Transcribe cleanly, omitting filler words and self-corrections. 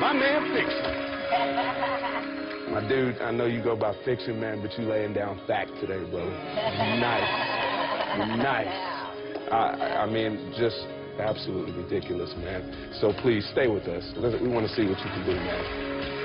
My man Fiction. My dude, I know you go by Fiction, man, but you laying down fact today, brother. Nice. Nice. I mean, just absolutely ridiculous, man. So please, stay with us. We want to see what you can do, man.